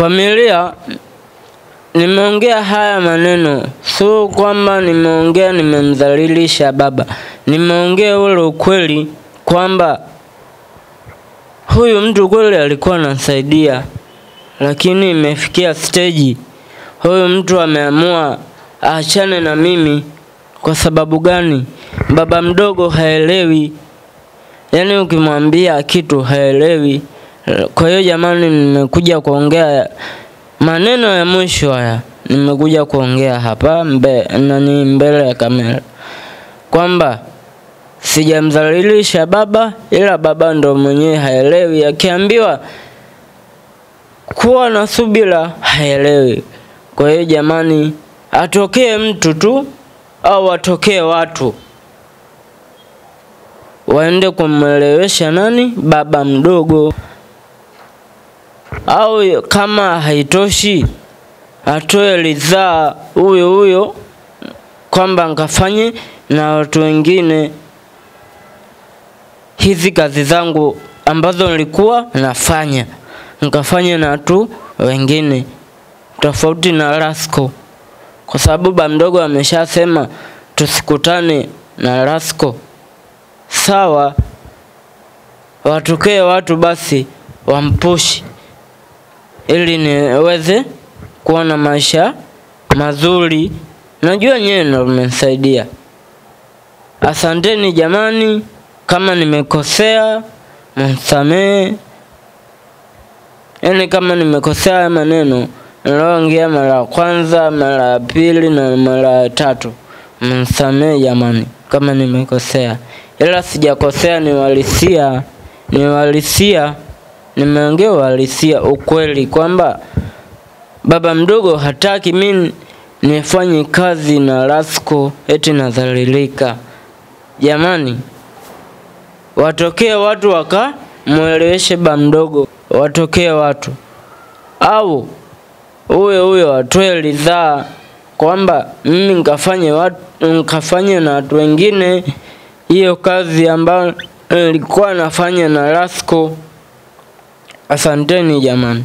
Familia, nimeongea haya maneno sio kwamba nimeongea nimemdhalilisha baba. Nimeongea ule ukweli kwamba huyu mtu kweli alikuwa anasaidia, lakini imefikia stage huyu mtu ameamua aachane na mimi. Kwa sababu gani? Baba mdogo haelewi. Yaani ukimwambia kitu haelewi. Kwa hiyo jamani, nimekuja kuongea maneno ya mwisho haya. Nimekuja kuongea hapa mbele ya kamera kwamba sijamdhalilisha baba, ila baba ndo mwenyewe haelewi. Akiambiwa kuwa na subira haelewi. Kwa hiyo jamani, atokee mtu tu au atokee watu waende kumwelewesha nani? Baba mdogo. Au kama haitoshi, atoe ridhaa huyo kwamba nikafanye na watu wengine hizi kazi zangu ambazo nilikuwa nafanya, nikafanya na watu wengine tofauti na Rasco. Kwa sababu baba mdogo ameshasema tusikutane na Rasco. Sawa, watokee watu basi wampushi ili niweze kuwa na maisha mazuri. Najua nyewe ndio mmenisaidia. Asanteni jamani, kama nimekosea mnisamehe. Yaani kama nimekosea maneno niliyoongea mara kwanza, mara pili na mara tatu, mnisamehe jamani kama nimekosea. Ila sijakosea, nimeongea uhalisia, ukweli kwamba baba mdogo hataki mimi nifanye kazi na Rasco eti nadhalilika. Jamani, watokee watu wakamweleweshe baba mdogo, watokee watu au huyo atoe ridhaa kwamba mimi nikafanye na watu wengine hiyo kazi ambayo nilikuwa nafanya na Rasco. Asanteni jamani.